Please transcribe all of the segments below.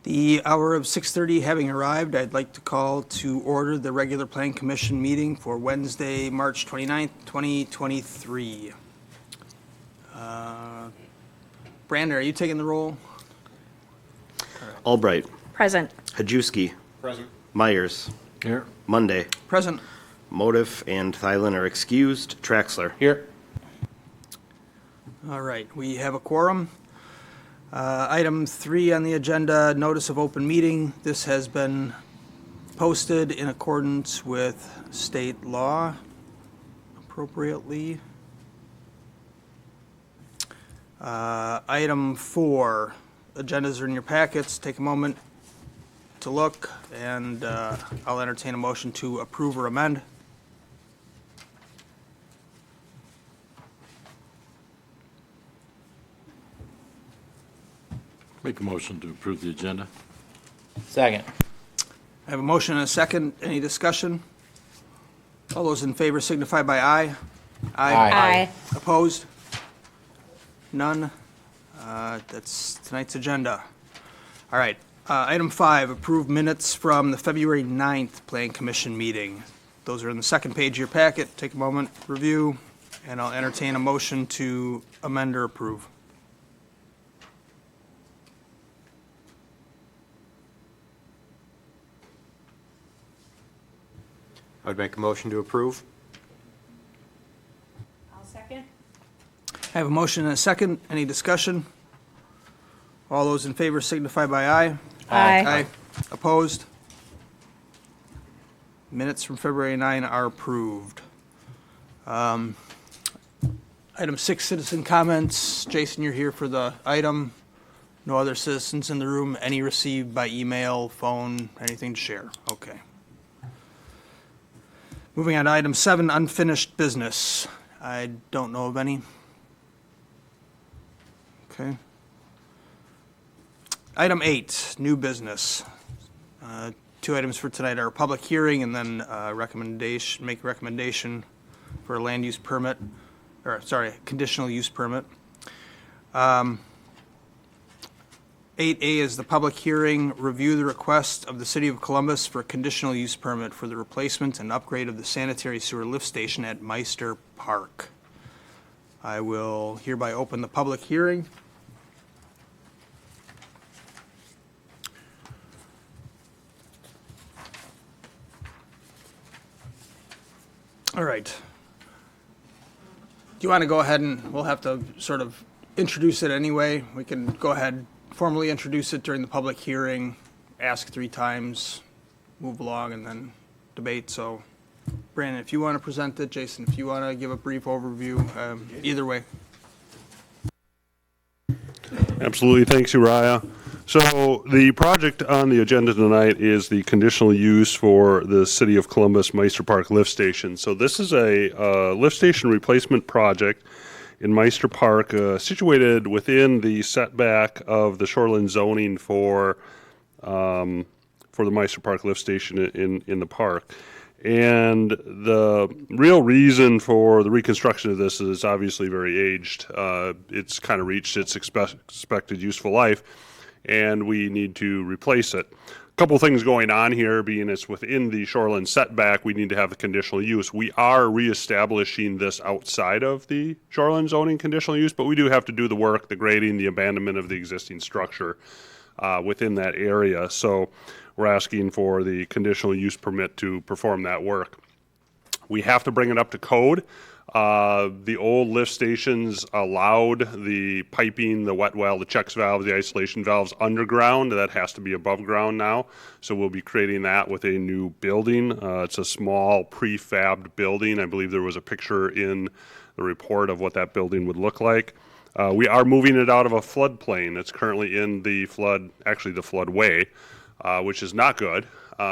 The hour of 6:30 having arrived, I'd like to call to order the regular Plan Commission meeting for Wednesday, March 29th, 2023. Brandon, are you taking the roll? Albright. Present. Hajewski. Present. Myers. Here. Monday. Present. Motive and Thielen are excused. Traxler. Here. All right, we have a quorum. Item 3 on the agenda, notice of open meeting. This has been posted in accordance with state law appropriately. Item 4, agendas are in your packets. Take a moment to look, and I'll entertain a motion to approve or amend. Make a motion to approve the agenda. Second. I have a motion and a second. Any discussion? All those in favor signify by aye. Aye. Opposed? None. That's tonight's agenda. All right. Item 5, approve minutes from the February 9th Plan Commission meeting. Those are in the second page of your packet. Take a moment, review, and I'll entertain a motion to amend or approve. I would make a motion to approve. I'll second. I have a motion and a second. Any discussion? All those in favor signify by aye. Aye. Opposed? Minutes from February 9 are approved. Item 6, citizen comments. Jason, you're here for the item. No other citizens in the room. Any received by email, phone, anything to share? Okay. Moving on to item 7, unfinished business. I don't know of any. Okay. Item 8, new business. 2 items for tonight are a public hearing and then make a recommendation for a land use permit, or sorry, conditional use permit. 8A is the public hearing, review the request of the City of Columbus for a conditional use permit for the replacement and upgrade of the sanitary sewer lift station at Meister Park. I will hereby open the public hearing. All right. Do you want to go ahead and we'll have to sort of introduce it anyway? We can go ahead, formally introduce it during the public hearing, ask 3 times, move along, and then debate. So, Brandon, if you want to present it, Jason, if you want to give a brief overview, either way. Absolutely. Thanks, Uriah. So the project on the agenda tonight is the conditional use for the City of Columbus Meister Park lift station. So this is a lift station replacement project in Meister Park, situated within the setback of the shoreline zoning for the Meister Park lift station in the park. And the real reason for the reconstruction of this is obviously very aged. It's kind of reached its expected useful life, and we need to replace it. A couple things going on here, being it's within the shoreline setback, we need to have the conditional use. We are reestablishing this outside of the shoreline zoning conditional use, but we do have to do the work, the grading, the abandonment of the existing structure within that area. So we're asking for the conditional use permit to perform that work. We have to bring it up to code. The old lift stations allowed the piping, the wet well, the checks valve, the isolation valves underground. That has to be above ground now. So we'll be creating that with a new building. It's a small prefabbed building. I believe there was a picture in the report of what that building would look like. We are moving it out of a floodplain. It's currently in the floodway, which is not good.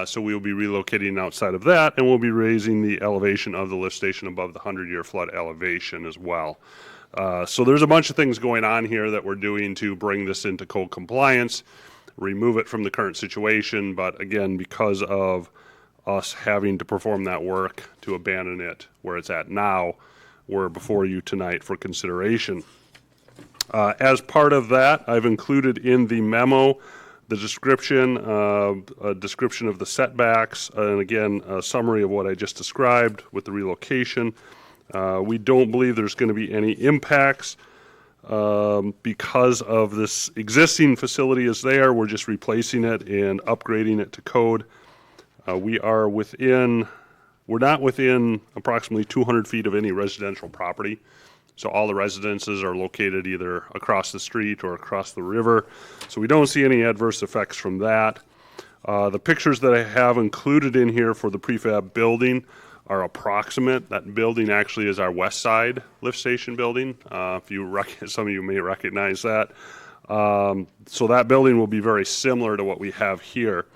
So we will be relocating outside of that, and we'll be raising the elevation of the lift station above the 100-year flood elevation as well. So there's a bunch of things going on here that we're doing to bring this into code compliance, remove it from the current situation, but again, because of us having to perform that work to abandon it where it's at now, we're before you tonight for consideration. As part of that, I've included in the memo The description, a description of the setbacks, and again, a summary of what I just described with the relocation. We don't believe there's going to be any impacts because of this existing facility is there. We're just replacing it and upgrading it to code. We're not within approximately 200 feet of any residential property. So all the residences are located either across the street or across the river. So we don't see any adverse effects from that. The pictures that I have included in here for the prefab building are approximate. That building actually is our west side lift station building. Some of you may recognize that. So that building will be very similar to what we have here.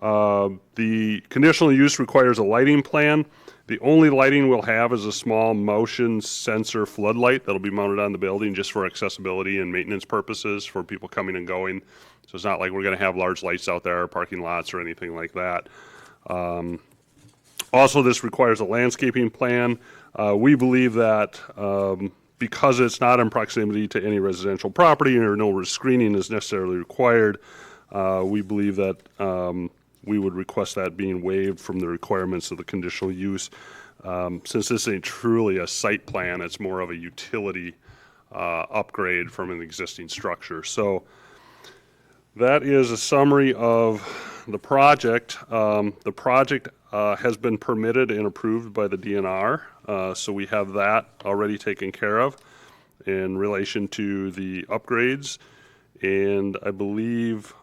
The conditional use requires a lighting plan. The only lighting we'll have is a small motion sensor floodlight that'll be mounted on the building just for accessibility and maintenance purposes for people coming and going. So it's not like we're going to have large lights out there, parking lots, or anything like that. Also, this requires a landscaping plan. We believe that because it's not in proximity to any residential property or no screening is necessarily required, we believe that we would request that being waived from the requirements of the conditional use. Since this ain't truly a site plan, it's more of a utility upgrade from an existing structure. So that is a summary of the project. The project has been permitted and approved by the DNR, so we have that already taken care of in relation to the upgrades. And I believe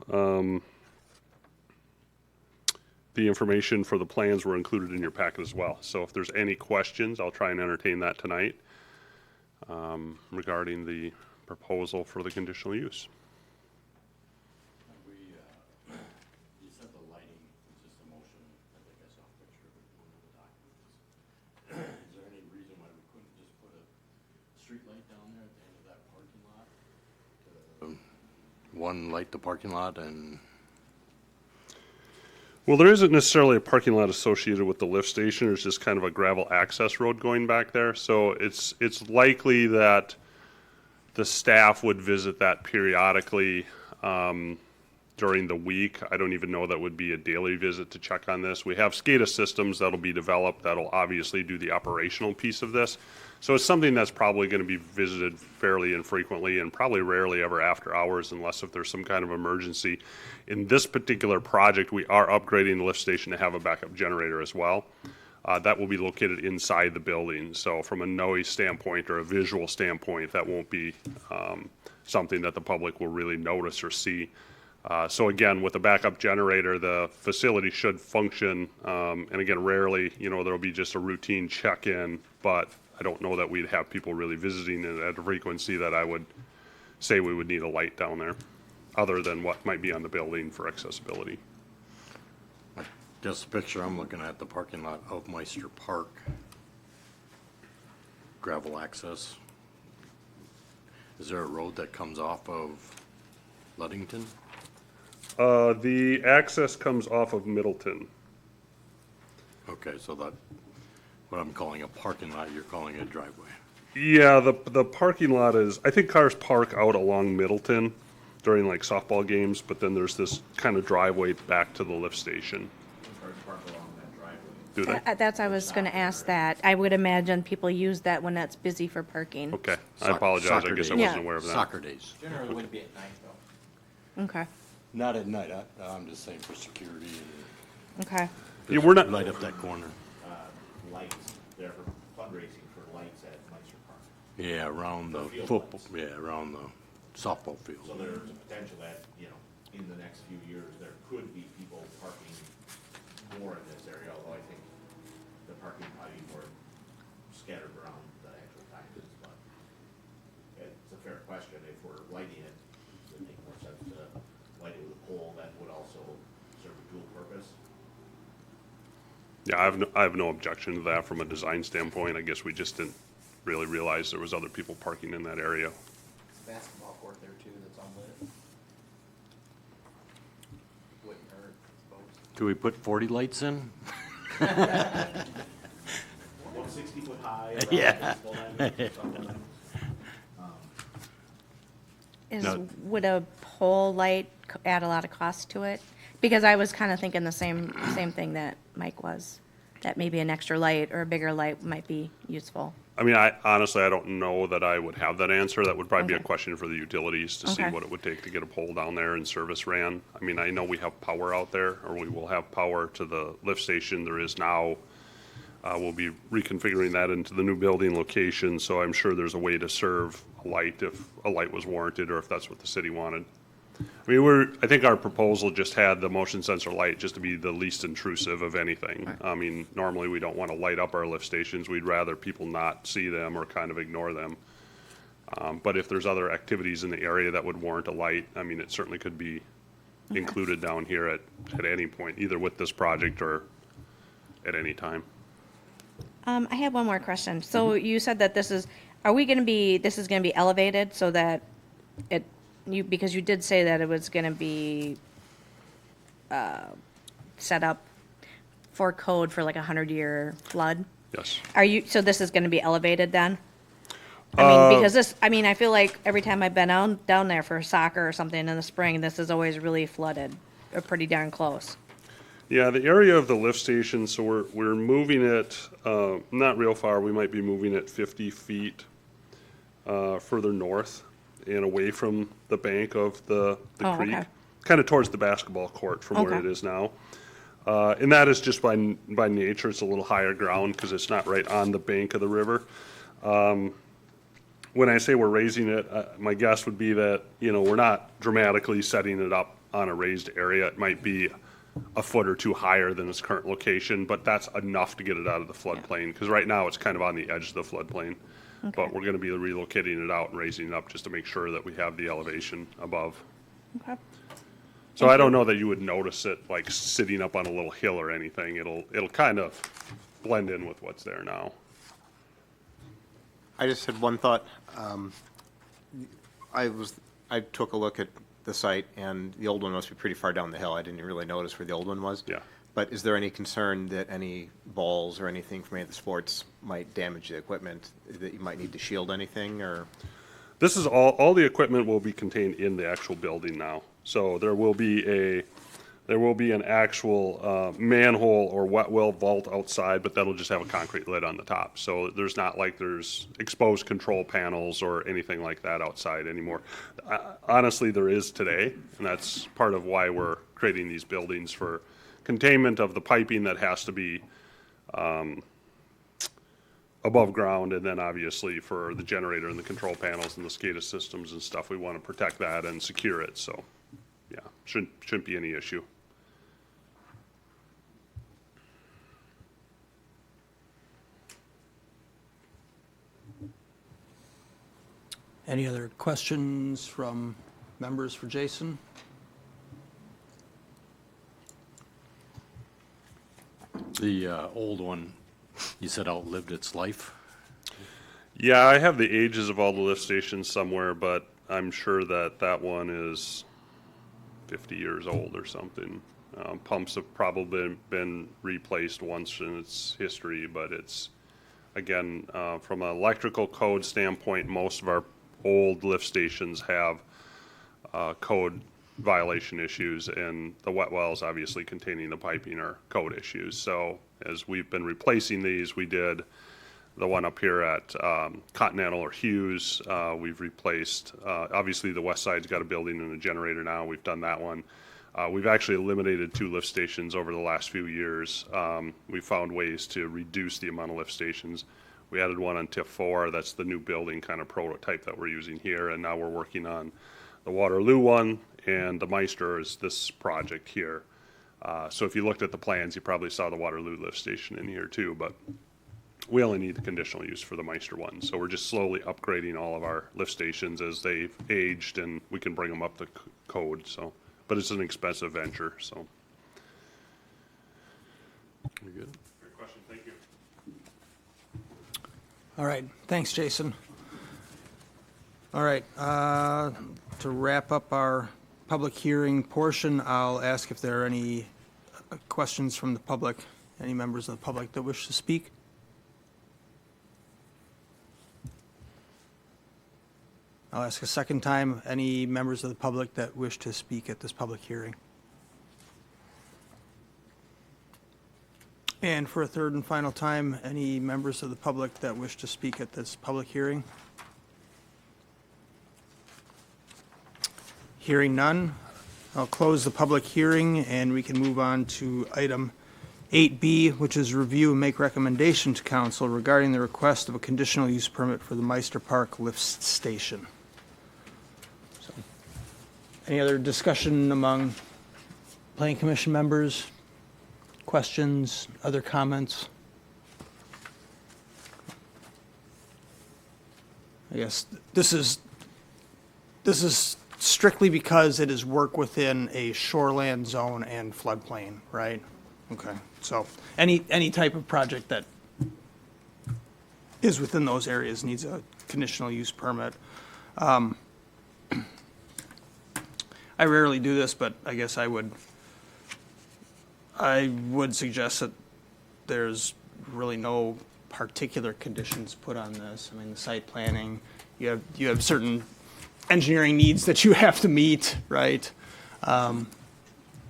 the information for the plans were included in your packet as well. So if there's any questions, I'll try and entertain that tonight regarding the proposal for the conditional use. You said the lighting was just a motion, I think I saw a picture of it in one of the documents. Is there any reason why we couldn't just put a street light down there at the end of that parking lot? One light the parking lot and... Well, there isn't necessarily a parking lot associated with the lift station. There's just kind of a gravel access road going back there. So it's likely that the staff would visit that periodically during the week. I don't even know that would be a daily visit to check on this. We have SCADA systems that'll be developed that'll obviously do the operational piece of this. So it's something that's probably going to be visited fairly infrequently and probably rarely ever after hours unless if there's some kind of emergency. In this particular project, we are upgrading the lift station to have a backup generator as well. That will be located inside the building. So from a noise standpoint or a visual standpoint, that won't be something that the public will really notice or see. So again, with the backup generator, the facility should function. And again, rarely, there'll be just a routine check-in, but I don't know that we'd have people really visiting it at a frequency that I would say we would need a light down there, other than what might be on the building for accessibility. Just the picture I'm looking at, the parking lot of Meister Park. Gravel access. Is there a road that comes off of Ludington? The access comes off of Middleton. Okay, so that, what I'm calling a parking lot, you're calling a driveway. Yeah, the parking lot is, I think cars park out along Middleton during like softball games, but then there's this kind of driveway back to the lift station. Do they? I was going to ask that. I would imagine people use that when that's busy for parking. Okay, I apologize, I Soccer guess I days. wasn't aware of that. Soccer days. Generally wouldn't be at night, though. Okay, Not at night, I'm just saying for security and okay. Yeah, we're not, light up that corner. Lights, they're for fundraising for lights at Meister Park. Yeah, around the Field football, lights. yeah, around the softball So field. there's a potential that, in the next few years, there could be people parking more in this area, although I think the parking might be more scattered around the actual times, but it's a fair question. If we're lighting it, it would make more sense to light it with a pole that would also serve a dual purpose. yeah, I have no objection to that from a design standpoint. I guess we just didn't really realize there was other people parking in that area. Basketball court there too, that's unlit. Wouldn't hurt, I suppose. Do we put 40 lights in? 160 foot high. around Yeah. baseball diamonds, something. Would a pole light add a lot of cost to it? Because I was kind of thinking the same thing that Mike was, that maybe an extra light or a bigger light might be useful. I mean, I honestly, I don't know that I would have that answer. That would probably be a Okay. question for the utilities to see Okay. what it would take to get a pole down there and service ran. I mean, I know we have power out there, or we will have power to the lift station. There is now. We'll be reconfiguring that into the new building location, so I'm sure there's a way to serve a light if a light was warranted or if that's what the city wanted. I mean, I think our proposal just had the motion sensor light just to be the least intrusive of anything. I mean, normally we don't want to light up our lift stations. We'd rather people not see them or kind of ignore them. But if there's other activities in the area that would warrant a light, I mean, it certainly could be included down here at any point, either with this project or at any time. I have one more question. So you said that this is going to be elevated so that because you did say that it was going to be set up for code for like 100-year flood. Yes. So this is going to be elevated then? I mean, because I feel like every time I've been down there for soccer or something in the spring, this is always really flooded, or pretty darn close. Yeah, the area of the lift station, so we're moving it, not real far, we might be moving it 50 feet further north and away from the bank of the Oh, creek. okay. Kind of towards the basketball court from where Okay. it is now. And that is just by nature, it's a little higher ground because it's not right on the bank of the river. When I say we're raising it, my guess would be that, we're not dramatically setting it up on a raised area. It might be a foot or two higher than its current location, but that's enough to get it out of the floodplain, because right now it's kind of on the edge of the floodplain. But we're gonna be relocating it out and raising it up just to make sure that we have the elevation above. Okay. So I don't know that you would notice it like sitting up on a little hill or anything. It'll kind of blend in with what's there now. I just had one thought. I took a look at the site, and the old one must be pretty far down the hill. I didn't really notice where the old one was. Yeah. But is there any concern that any balls or anything from any of the sports might damage the equipment, that you might need to shield anything, or? This is all the equipment will be contained in the actual building now. So there will be an actual manhole or wet well vault outside, but that'll just have a concrete lid on the top. So there's not like there's exposed control panels or anything like that outside anymore. Honestly, there is today, and that's part of why we're creating these buildings for containment of the piping that has to be above ground, and then obviously for the generator and the control panels and the SCADA systems and stuff, we want to protect that and secure it. So, yeah, shouldn't be any issue. Any other questions from members for Jason? The old one, you said outlived its life? Yeah, I have the ages of all the lift stations somewhere, but I'm sure that one is 50 years old or something. Pumps have probably been replaced once in its history, but it's, again, from an electrical code standpoint, most of our old lift stations have code violation issues, and the wet wells obviously containing the piping are code issues. So as we've been replacing these, we did the one up here at Continental or Hughes. We've replaced, obviously the west side's got a building and a generator now. We've done that one. We've actually eliminated 2 lift stations over the last few years. We found ways to reduce the amount of lift stations. We added one on TIF 4. That's the new building kind of prototype that we're using here. And now we're working on the Waterloo one, and the Meister is this project here. So if you looked at the plans, you probably saw the Waterloo lift station in here too, but we only need the conditional use for the Meister one. So we're just slowly upgrading all of our lift stations as they've aged, and we can bring them up to code. So, but it's an expensive venture, so. Very good. Great question, thank you. All right, thanks, Jason. All right, to wrap up our public hearing portion, I'll ask if there are any questions from the public, any members of the public that wish to speak. I'll ask a second time, any members of the public that wish to speak at this public hearing? And for a third and final time, any members of the public that wish to speak at this public hearing? Hearing none, I'll close the public hearing and we can move on to item 8B, which is review and make recommendation to council regarding the request of a conditional use permit for the Meister Park Lift Station. So, any other discussion among planning commission members? Questions, other comments? I guess this is strictly because it is work within a shoreland zone and floodplain, right? Okay, so any type of project that is within those areas needs a conditional use permit. I rarely do this, but I guess I would suggest that there's really no particular conditions put on this. I mean, the site planning, you have certain engineering needs that you have to meet, right?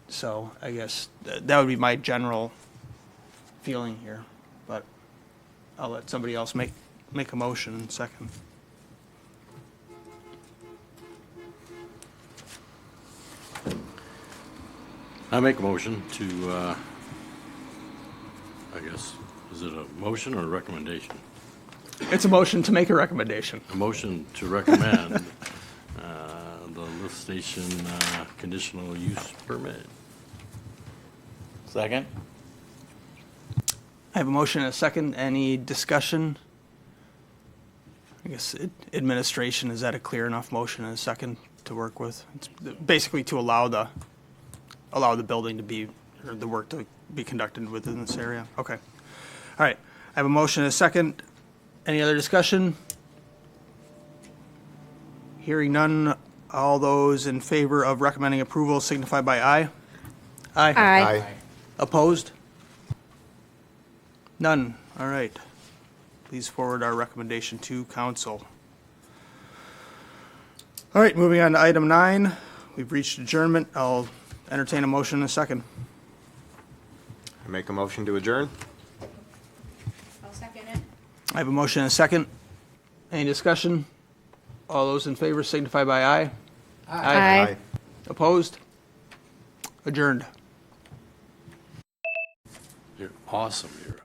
So I guess that would be my general feeling here, but I'll let somebody else make a motion in a second. I make a motion to, I guess, is it a motion or a recommendation? It's a motion to make a recommendation. A motion to recommend the lift station conditional use permit. Second? I have a motion and a second. Any discussion? I guess administration, is that a clear enough motion and a second to work with? It's basically to allow the building to be, or the work to be conducted within this area. Okay. All right. I have a motion and a second. Any other discussion? Hearing none. All those in favor of recommending approval signify by aye. Aye. Aye. Opposed? None. All right. Please forward our recommendation to council. All right, moving on to item 9. We've reached adjournment. I'll entertain a motion in a second. I make a motion to adjourn? I'll second it. I have a motion and a second. Any discussion? All those in favor signify by aye. Aye. Opposed? Adjourned. You're awesome. You're